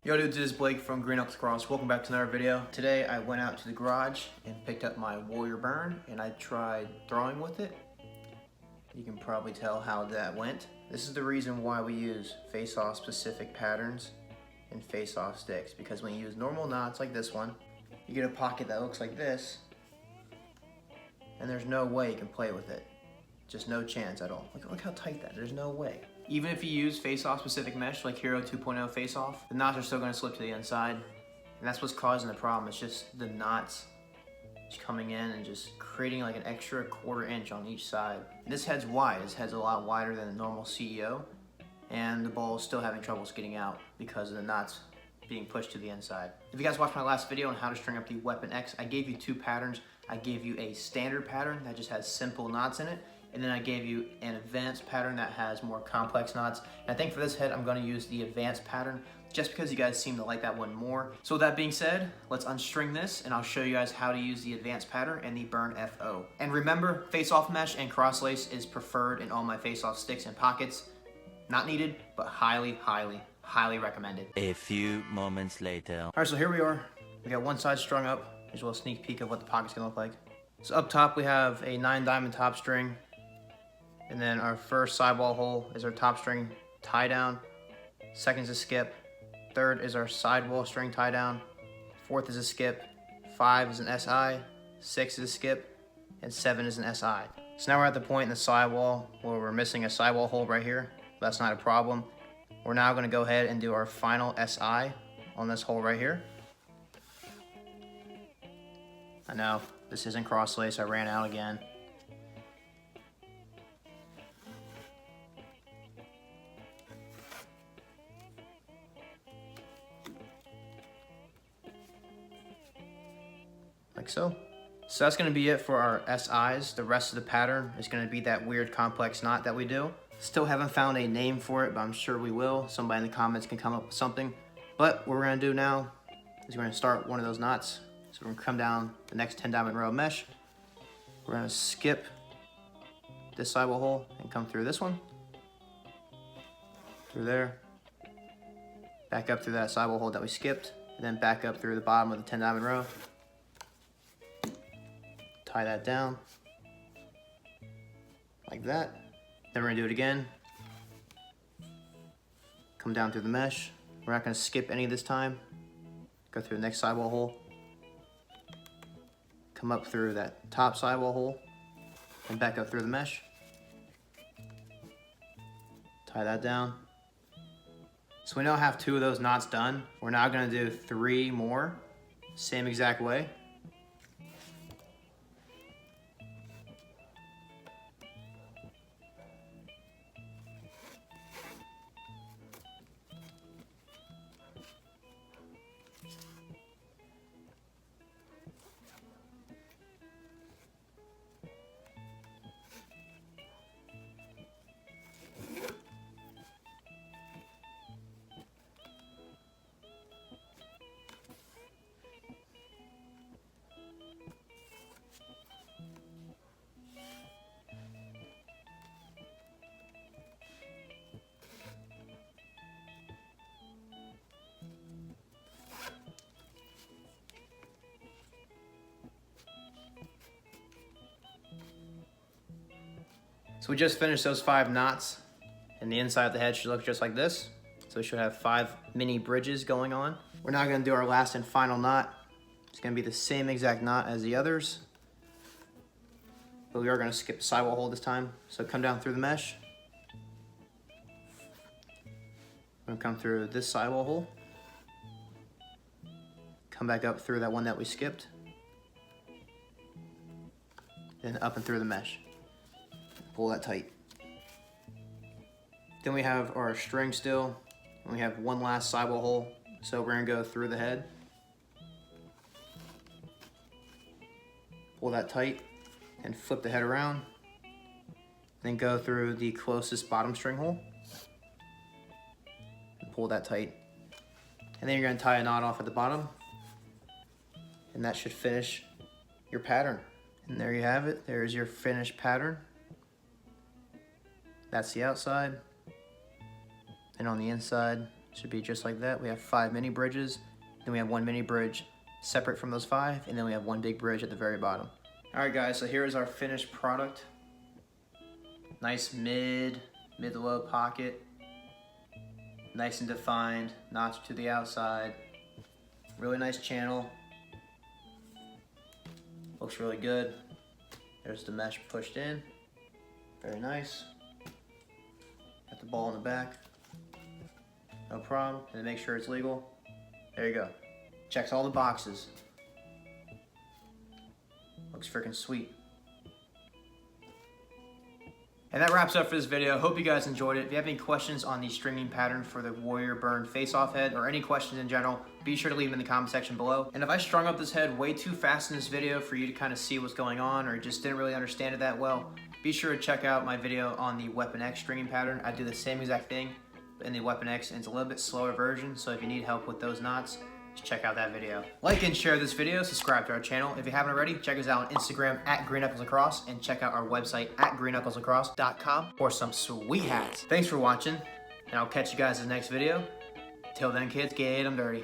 Yo dudes, this is Blake from Green Oaks Cross. Welcome back to another video. Today I went out to the garage and picked up my Warrior Burn and I tried throwing with it. You can probably tell how that went. This is the reason why we use Faceoff Specific patterns and Faceoff sticks, because when you use normal knots like this one, you get a pocket that looks like this and there's no way you can play with it. Just no chance at all. Look how tight that is. There's no way. Even if you use Faceoff Specific mesh like Hero 2.0 Faceoff, the knots are still going to slip to the inside, and that's what's causing the problem. It's just the knots just coming in and just creating like an extra 1/4 inch on each side. This head's wide. This head's a lot wider than the normal CEO, and the ball is still having troubles getting out because of the knots being pushed to the inside. If you guys watched my last video on how to string up the Weapon X, I gave you two patterns. I gave you a standard pattern that just has simple knots in it, and then I gave you an advanced pattern that has more complex knots. And I think for this head, I'm gonna use the advanced pattern just because you guys seem to like that one more. So with that being said, let's unstring this and I'll show you guys how to use the advanced pattern and the Burn FO. And remember, face-off mesh and crosslace is preferred in all my face-off sticks and pockets. Not needed, but highly, highly, highly recommended. A few moments later. All right, so here we are. We got one side strung up. Here's a little sneak peek of what the pocket's gonna look like. So up top, we have a 9-diamond top string. And then our first sidewall hole is our top string tie down. Second is a skip. Third is our sidewall string tie down. Fourth is a skip. 5 is an SI. 6 is a skip. And 7 is an SI. So now we're at the point in the sidewall where we're missing a sidewall hole right here. That's not a problem. We're now going to go ahead and do our final SI on this hole right here. I know this isn't crosslace. I ran out again. Like so. So that's going to be it for our SIs. The rest of the pattern is going to be that weird complex knot that we do. Still haven't found a name for it, but I'm sure we will. Somebody in the comments can come up with something. But what we're going to do now is we're going to start one of those knots. So we're going to come down the next 10-diamond row of mesh. We're going to skip this sidewall hole and come through this one. Through there. Back up through that sidewall hole that we skipped. And then back up through the bottom of the 10-diamond row. Tie that down like that. Then we're gonna do it again. Come down through the mesh. We're not gonna skip any this time. Go through the next sidewall hole. Come up through that top sidewall hole and back up through the mesh. Tie that down. So we now have 2 of those knots done. We're now gonna do 3 more, same exact way. So we just finished those 5 knots, and the inside of the head should look just like this. So we should have 5 mini bridges going on. We're now gonna do our last and final knot. It's gonna be the same exact knot as the others, but we are gonna skip the sidewall hole this time. So come down through the mesh. We're gonna come through this sidewall hole. Come back up through that one that we skipped. Then up and through the mesh. Pull that tight. Then we have our string still, and we have one last sidewall hole. So we're gonna go through the head. Pull that tight and flip the head around. Then go through the closest bottom string hole. And pull that tight. And then you're gonna tie a knot off at the bottom. And that should finish your pattern. And there you have it. There's your finished pattern. That's the outside. And on the inside, Should be just like that. We have 5 mini bridges, then we have 1 mini bridge separate from those 5, and then we have 1 big bridge at the very bottom. Alright guys, so here is our finished product. Nice mid to low pocket. Nice and defined, notch to the outside. Really nice channel. Looks really good. There's the mesh pushed in. Very nice. Got the ball in the back. No problem. And then make sure it's legal. There you go. Checks all the boxes. Looks freaking sweet. And that wraps up for this video. Hope you guys enjoyed it. If you have any questions on the stringing pattern for the Warrior Burn face-off head, or any questions in general, be sure to leave them in the comment section below. And if I strung up this head way too fast in this video for you to kind of see what's going on, or just didn't really understand it that well, be sure to check out my video on the Weapon X stringing pattern. I do the same exact thing in the Weapon X, and it's a little bit slower version, so if you need help with those knots, just check out that video. Like and share this video, subscribe to our channel. If you haven't already, check us out on Instagram at GreenKnucklesLacrosse, and check out our website at greenknucklesLacrosse.com for some sweet hats. Thanks for watching, and I'll catch you guys in the next video. Till then, kids, get 'em dirty.